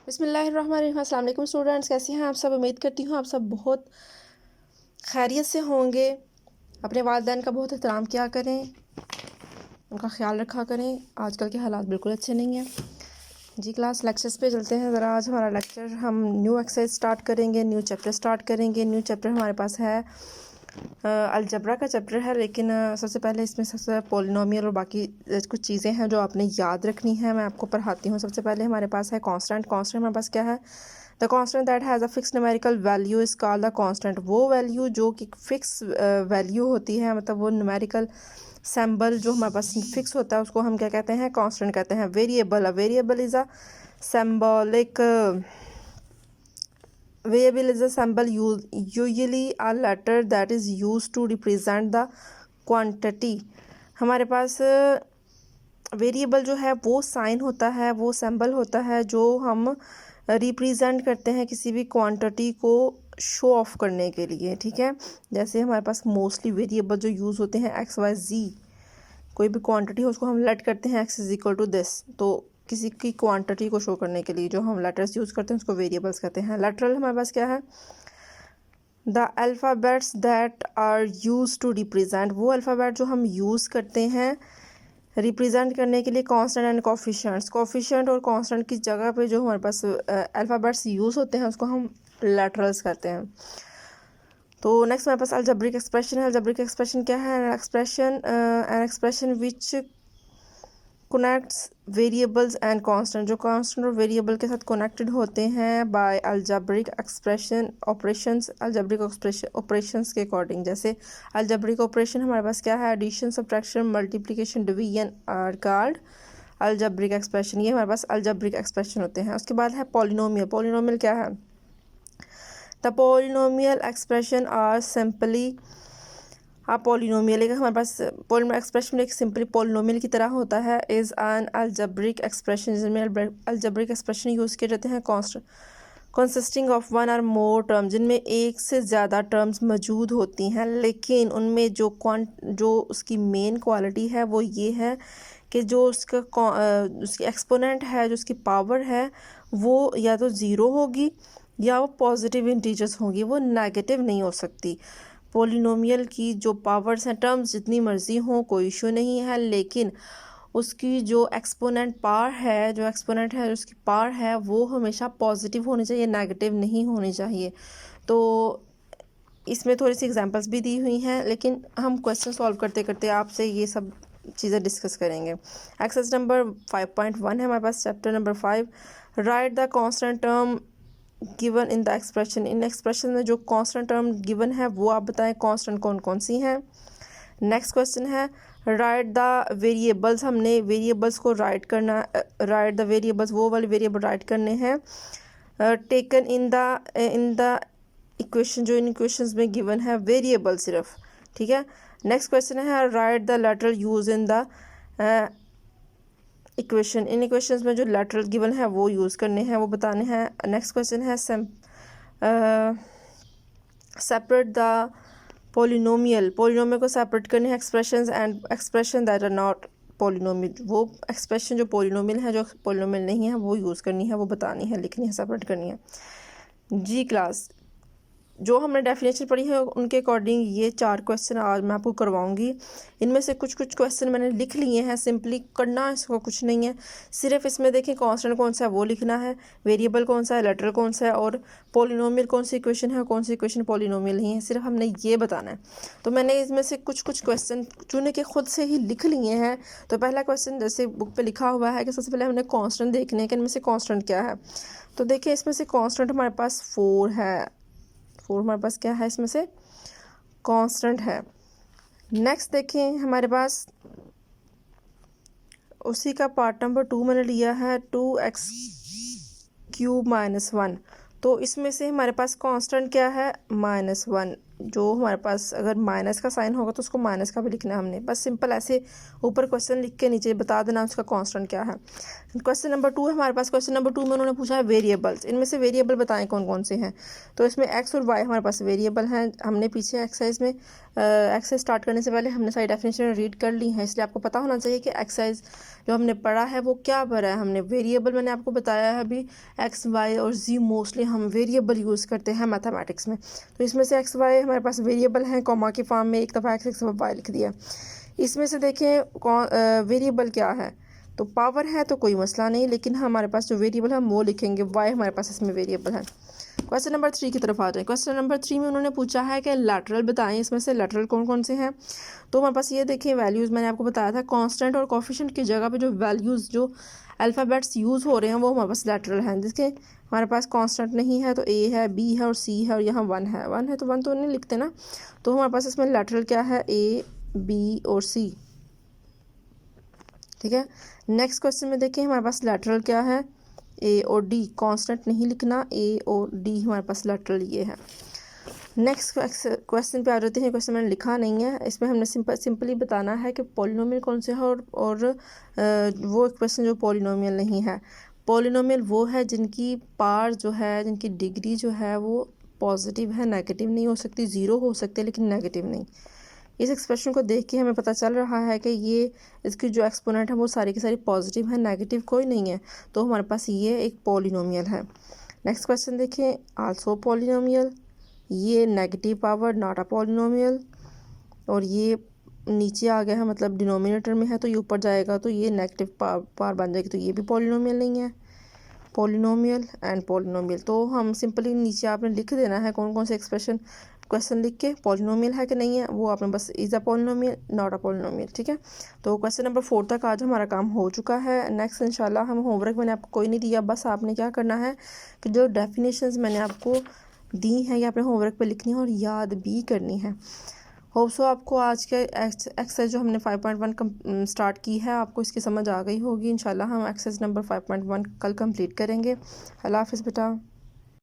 बिस्मिल्लाहिर्रहमानिर्रहीम। अस्सलाम वालेकुम स्टूडेंट्स, कैसे हैं आप सब। उम्मीद करती हूँ आप सब बहुत खैरियत से होंगे। अपने वालिदैन का बहुत एहतराम किया करें, उनका ख्याल रखा करें। आजकल के हालात बिल्कुल अच्छे नहीं हैं। जी क्लास लेक्चर्स पे चलते हैं ज़रा। आज हमारा लेक्चर हम न्यू एक्सरसाइज स्टार्ट करेंगे, न्यू चैप्टर स्टार्ट करेंगे। न्यू चैप्टर हमारे पास है अलजबरा का चैप्टर है, लेकिन सबसे पहले इसमें सबसे पॉलिनोमियल और बाकी कुछ चीज़ें हैं जो आपने याद रखनी है। मैं आपको पढ़ाती हूँ। सबसे पहले हमारे पास है कांस्टेंट। कांस्टेंट हमारे पास क्या है? The constant that has a fix numerical value is called the constant. वो वैल्यू जो कि फिक्स वैल्यू होती है, मतलब वो न्यूमेरिकल सिंबल जो हमारे पास फिक्स होता है, उसको हम क्या कहते हैं? कांस्टेंट कहते हैं। Variable, a variable is a symbolic variable is a symbol usually a letter that is used to represent the quantity। हमारे पास वेरिएबल जो है वो साइन होता है, वो सिंबल होता है जो हम रिप्रेजेंट करते हैं किसी भी क्वांटिटी को शो ऑफ करने के लिए। ठीक है, जैसे हमारे पास मोस्टली वेरिएबल जो यूज़ होते हैं एक्स वाई जी, कोई भी क्वांटिटी हो उसको हम लेट करते हैं x is equal to this. तो किसी की क्वांटिटी को शो करने के लिए जो हम लेटर्स यूज़ करते हैं उसको वेरिएबल्स कहते हैं। लेटरल हमारे पास क्या है? The alphabets that are use to represent. वो अल्फ़ाबेट जो हम यूज़ करते हैं रिप्रेजेंट करने के लिए कांस्टेंट एंड कोफिशिएंट्स। कोफिशिएंट और कांस्टेंट की जगह पे जो हमारे पास अल्फ़ाबेट्स यूज़ होते हैं उसको हम लेटरल्स कहते हैं। तो नेक्स्ट हमारे पास अलजेब्रिक एक्सप्रेशन है। अलजेब्रिक एक्सप्रेशन क्या है? An expression which connects variables and constant. जो कांस्टेंट और वेरिएबल के साथ कनेक्टेड होते हैं by algebraic expression operations, algebraic operations के अकॉर्डिंग। जैसे अलजेब्रिक ऑपरेशन हमारे पास क्या है? Addition, subtraction, multiplication, division are called algebraic expression. ये हमारे पास अलजेब्रिक एक्सप्रेशन होते हैं। उसके बाद है पॉलिनोमियल। पॉलिनोमियल क्या है? The polynomial expression are simply polynomial. एक हमारे पास पॉलिनोमियल एक्सप्रेशन एक सिंपली पॉलिनोमियल की तरह होता है। इज़ एन अलजेब्रिक एक्सप्रेशन, जिसमें अलजेब्रिक एक्सप्रेशन यूज़ किए जाते हैं कंसिस्टिंग ऑफ वन और मोर टर्म, जिनमें एक से ज़्यादा टर्म्स मौजूद होती हैं, लेकिन उनमें जो उसकी मेन क्वालिटी है वो ये है कि जो उसकी एक्सपोनेंट है, जो उसकी पावर है, वो या तो ज़ीरो होगी या वो पॉजिटिव इंटीजर्स होंगी, वो नेगेटिव नहीं हो सकती। पॉलिनोमियल की जो पावर्स हैं, टर्म्स जितनी मर्ज़ी हों कोई इशू नहीं है, लेकिन उसकी जो एक्सपोनेंट है उसकी पावर है वो हमेशा पॉजिटिव होनी चाहिए, नेगेटिव नहीं होनी चाहिए। तो इसमें थोड़ी सी एग्जांपल्स भी दी हुई हैं, लेकिन हम क्वेश्चन सॉल्व करते करते आपसे ये सब चीज़ें डिस्कस करेंगे। एक्सरसाइज नंबर 5.1 है हमारे पास, chapter number 5। Write the constant term given in the expression. इन एक्सप्रेशन में जो कांस्टेंट टर्म गिवन है वो आप बताएं कांस्टेंट कौन कौन सी हैं। नेक्स्ट क्वेश्चन है राइट द वेरिएबल्स। हमने वेरिएबल्स को राइट करना, राइट द वेरिएबल्स, वो वाले वेरिएबल राइट करने हैं टेकन इन द इक्वेशन, जो इन इक्वेशंस में गिवन है वेरिएबल सिर्फ। ठीक है। नेक्स्ट क्वेश्चन है right the lateral use in the equation. In equations में जो लेटरल गिवन है वो यूज़ करने हैं, वो बताने हैं। नेक्स्ट क्वेश्चन है सेपरेट द पॉलिनोमियल। पॉलिनोमियल को सेपरेट करने हैं expressions and expression that are not polynomial. वो एक्सप्रेशन जो पॉलिनोमियल है, जो पॉलिनोमियल नहीं है, वो यूज़ करनी है, वो बतानी है, लिखनी है, सेपरेट करनी है। जी क्लास, जो हमने डेफिनेशन पढ़ी है उनके अकॉर्डिंग ये 4 क्वेश्चन आज मैं आपको करवाऊंगी। इनमें से कुछ क्वेश्चन मैंने लिख लिए हैं, सिंपली करना इसको कुछ नहीं है। सिर्फ इसमें देखें कांस्टेंट कौन सा है वो लिखना है, वेरिएबल कौन सा है, लेटरल कौन सा है, और पॉलिनोमियल कौन सी इक्वेशन है, कौन सी इक्वेशन पॉलिनोमियल नहीं है, सिर्फ हमने ये बताना है। तो मैंने इसमें से कुछ क्वेश्चन चुने के खुद से ही लिख लिए हैं। तो पहला क्वेश्चन जैसे बुक पर लिखा हुआ है कि सबसे पहले हमने कॉन्स्टेंट देखने हैं कि इनमें से कॉन्स्टेंट क्या है। तो देखिए इसमें से कॉन्स्टेंट हमारे पास 4 है। 4 हमारे पास क्या है, इसमें से कांस्टेंट है। नेक्स्ट देखें हमारे पास उसी का पार्ट नंबर 2 मैंने लिया है 2x³ - 1। तो इसमें से हमारे पास कांस्टेंट क्या है? -1। जो हमारे पास अगर माइनस का साइन होगा तो उसको माइनस का भी लिखना है हमने, बस सिंपल ऐसे ऊपर क्वेश्चन लिख के नीचे बता देना उसका कांस्टेंट क्या है। क्वेश्चन नंबर 2 है हमारे पास। क्वेश्चन नंबर 2 में उन्होंने पूछा है वेरिएबल्स, इनमें से वेरिएबल बताएं कौन कौन से हैं। तो इसमें एक्स और वाई हमारे पास वेरिएबल हैं। हमने पीछे एक्सरसाइज में एक्सरसाइज स्टार्ट करने से पहले हमने सारी डेफिनेशन रीड कर ली है, इसलिए आपको पता होना चाहिए कि एक्सरसाइज जो हमने पढ़ा है वो क्या पढ़ा है हमने। वेरिएबल मैंने आपको बताया है अभी, एक्स वाई और जी मोस्टली हम वेरिएबल यूज़ करते हैं मैथमेटिक्स में। तो इसमें से एक्स वाई हमारे पास वेरिएबल हैं, कॉमा के फॉर्म में एक दफ़ा एक्स एक दफ़ा वाई लिख दिया। इसमें से देखें वेरिएबल क्या है, तो पावर है तो कोई मसला नहीं, लेकिन हमारे पास जो वेरिएबल है हम वो लिखेंगे, वाई हमारे पास इसमें वेरिएबल है। क्वेश्चन नंबर 3 की तरफ आ जाए। क्वेश्चन नंबर 3 में उन्होंने पूछा है कि लैटरल बताएं, इसमें से लैटरल कौन कौन से हैं। तो हमारे पास ये देखें वैल्यूज़ मैंने आपको बताया था, कांस्टेंट और कोफिशिएंट की जगह पे जो वैल्यूज़ जो अल्फ़ाबेट्स यूज़ हो रहे हैं वो हमारे पास लैटरल हैं। जिसके हमारे पास कांस्टेंट नहीं है तो ए है, बी है और सी है, और यहाँ 1 है। 1 है तो 1 तो नहीं लिखते ना, तो हमारे पास इसमें लैटरल क्या है, ए बी और सी। ठीक है, नेक्स्ट क्वेश्चन में देखें हमारे पास लैटरल क्या है, ए और डी। कांस्टेंट नहीं लिखना, ए और डी हमारे पास लैटरल ये है। नेक्स्ट क्वेश्चन पे आ जाते हैं। क्वेश्चन मैंने लिखा नहीं है, इसमें हमने सिंपली बताना है कि पॉलिनोमियल कौन से है और वो क्वेश्चन जो पॉलिनोमियल नहीं है। पॉलिनोमियल वो है जिनकी पार जो है, जिनकी डिग्री जो है वो पॉजिटिव है, नेगेटिव नहीं हो सकती। ज़ीरो हो सकते हैं लेकिन नेगेटिव नहीं। इस एक्सप्रेशन को देख के हमें पता चल रहा है कि ये इसकी जो एक्सपोनेंट है वो सारी की सारी पॉजिटिव है, नेगेटिव कोई नहीं है, तो हमारे पास ये एक पॉलिनोमियल है। नेक्स्ट क्वेश्चन देखें, आल्सो पॉलिनोमियल, ये negative power not a polynomial, और ये नीचे आ गया है मतलब डिनोमिनेटर में है तो ये ऊपर जाएगा तो ये नेगेटिव पावर बन जाएगी, तो ये भी पॉलिनोमियल नहीं है। पॉलिनोमियल एंड पॉलिनोमियल, तो हम सिंपली नीचे आपने लिख देना है कौन कौन से एक्सप्रेशन, क्वेश्चन लिख के पॉलिनोमियल है कि नहीं है वो आपने बस is a polynomial not a polynomial. ठीक है, तो क्वेश्चन नंबर 4 तक आज हमारा काम हो चुका है। नेक्स्ट इंशाल्लाह हम होमवर्क मैंने आपको कोई नहीं दिया, बस आपने क्या करना है कि जो डेफिनेशंस मैंने आपको दी हैं ये आपने होमवर्क पे लिखनी है और याद भी करनी है। होप सो आपको आज के एक्सरसाइज जो हमने 5.1 स्टार्ट की है आपको इसकी समझ आ गई होगी। इंशाल्लाह हम एक्सरसाइज नंबर 5.1 कल कंप्लीट करेंगे। अल्लाह हाफ़िज़ बेटा।